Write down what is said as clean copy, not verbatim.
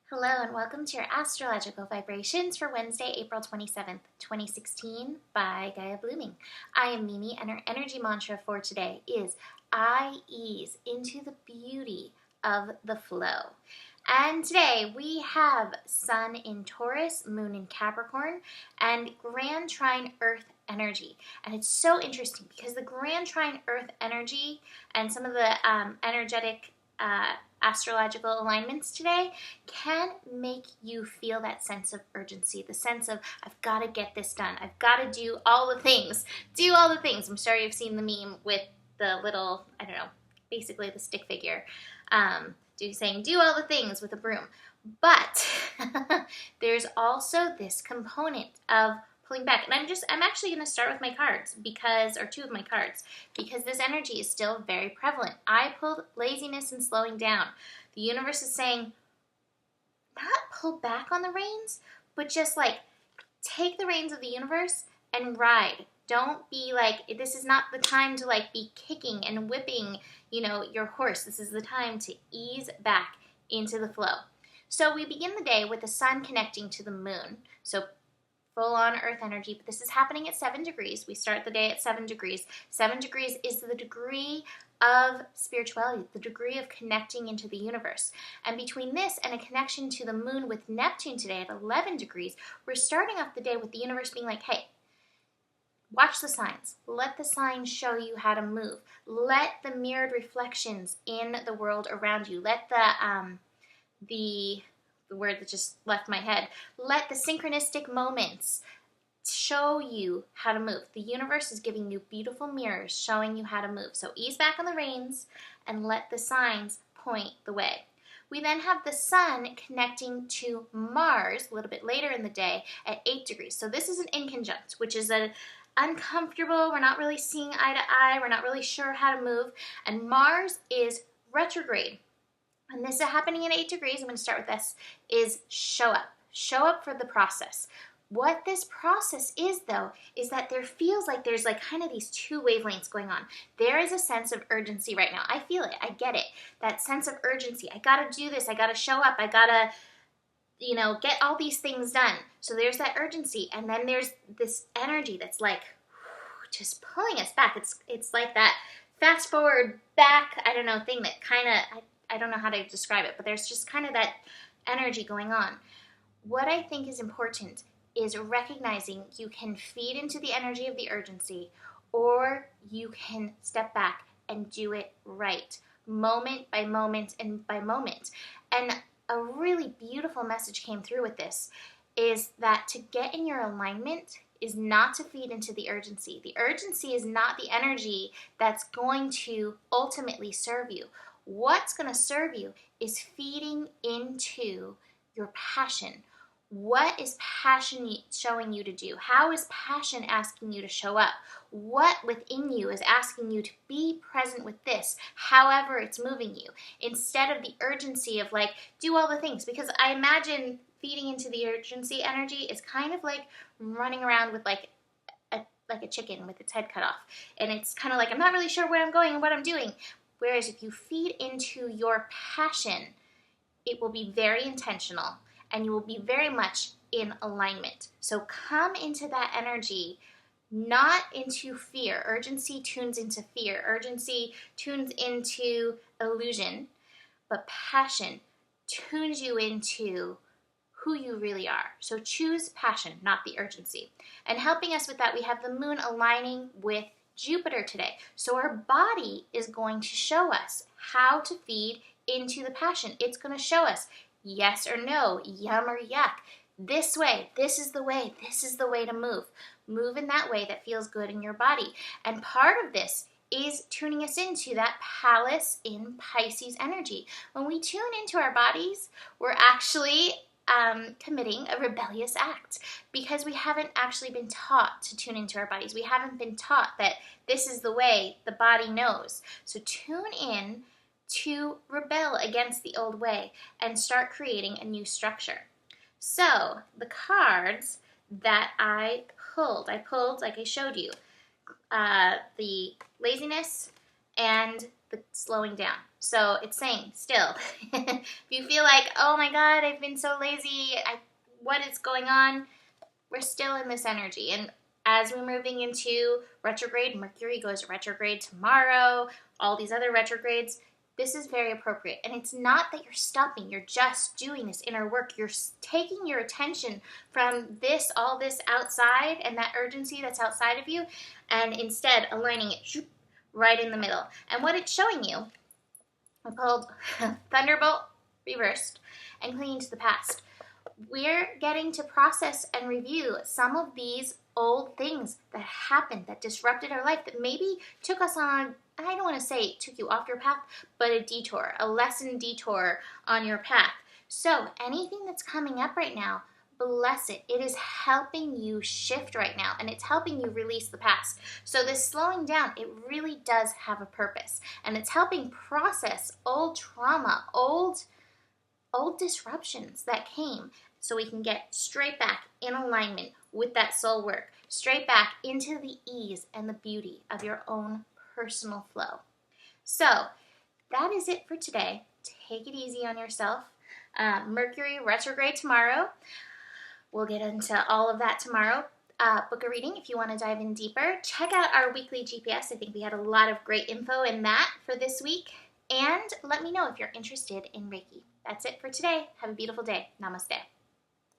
Hello and welcome to your astrological vibrations for Wednesday, April 27th, 2016 by Gaia Blooming. I am Mimi and our energy mantra for today is I ease into the beauty of the flow. And today we have Sun in Taurus, Moon in Capricorn, and Grand Trine Earth energy. And it's so interesting because the Grand Trine Earth energy and some of the energetic astrological alignments today can make you feel that sense of urgency, the sense of I've got to get this done. I've got to do all the things. Do all the things. I'm sure you've seen the meme with the little, I don't know, basically the stick figure saying do all the things with a broom. But there's also this component of pulling back. And I'm actually going to start with my cards or two of my cards, because this energy is still very prevalent. I pulled laziness and slowing down. The universe is saying, not pull back on the reins, but just like take the reins of the universe and ride. Don't be like, this is not the time to like be kicking and whipping, your horse. This is the time to ease back into the flow. So we begin the day with the sun connecting to the moon. So full-on earth energy, but this is happening at 7 degrees. We start the day at 7 degrees. 7 degrees is the degree of spirituality, the degree of connecting into the universe. And between this and a connection to the moon with Neptune today at 11 degrees, we're starting off the day with the universe being like, hey, watch the signs. Let the signs show you how to move. Let the mirrored reflections in the world around you. Let the word that just left my head. Let the synchronistic moments show you how to move. The universe is giving you beautiful mirrors showing you how to move. So ease back on the reins and let the signs point the way. We then have the sun connecting to Mars a little bit later in the day at 8 degrees. So this is an inconjunct, which is an uncomfortable. We're not really seeing eye to eye. We're not really sure how to move. And Mars is retrograde. And this is happening at 8 degrees. I'm going to start with this, is show up. Show up for the process. What this process is, though, is that there feels like there's like kind of these two wavelengths going on. There is a sense of urgency right now. I feel it. I get it. That sense of urgency. I got to do this. I got to show up. I got to, get all these things done. So there's that urgency. And then there's this energy that's like just pulling us back. It's like that fast forward back, thing that kind of, I don't know how to describe it, but there's just kind of that energy going on. What I think is important is recognizing you can feed into the energy of the urgency, or you can step back and do it right, moment by moment and by moment. And a really beautiful message came through with this, is that to get in your alignment is not to feed into the urgency. The urgency is not the energy that's going to ultimately serve you. What's going to serve you is feeding into your passion. What is passion showing you to do? How is passion asking you to show up? What within you is asking you to be present with this, however it's moving you, instead of the urgency of like, do all the things? Because I imagine feeding into the urgency energy is kind of like running around with like a chicken with its head cut off. And it's kind of like, I'm not really sure where I'm going and what I'm doing. Whereas if you feed into your passion, it will be very intentional and you will be very much in alignment. So come into that energy, not into fear. Urgency tunes into fear. Urgency tunes into illusion. But passion tunes you into who you really are. So choose passion, not the urgency. And helping us with that, we have the moon aligning with Jupiter today. So our body is going to show us how to feed into the passion. It's going to show us yes or no, yum or yuck, this way, this is the way to move. Move in that way that feels good in your body. And part of this is tuning us into that Palace in Pisces energy. When we tune into our bodies, we're actually committing a rebellious act, because we haven't actually been taught to tune into our bodies. We haven't been taught that this is the way the body knows. So tune in to rebel against the old way and start creating a new structure. So the cards that I pulled like I showed you, the laziness and the slowing down. So it's saying still, if you feel like, oh my God, I've been so lazy, what is going on? We're still in this energy. And as we're moving into retrograde, Mercury goes retrograde tomorrow, all these other retrogrades, this is very appropriate. And it's not that you're stopping, you're just doing this inner work. You're taking your attention from all this outside and that urgency that's outside of you, and instead aligning it right in the middle. And what it's showing you, I pulled Thunderbolt reversed and clinging to the past. We're getting to process and review some of these old things that happened, that disrupted our life, that maybe took us on, I don't want to say it took you off your path, but a detour, a lesson detour on your path. So anything that's coming up right now, bless it. It is helping you shift right now, and it's helping you release the past. So this slowing down, it really does have a purpose, and it's helping process old trauma, old disruptions that came, so we can get straight back in alignment with that soul work, straight back into the ease and the beauty of your own personal flow. So that is it for today. Take it easy on yourself. Mercury retrograde tomorrow. We'll get into all of that tomorrow. Book a reading if you want to dive in deeper. Check out our weekly GPS. I think we had a lot of great info in that for this week. And let me know if you're interested in Reiki. That's it for today. Have a beautiful day. Namaste.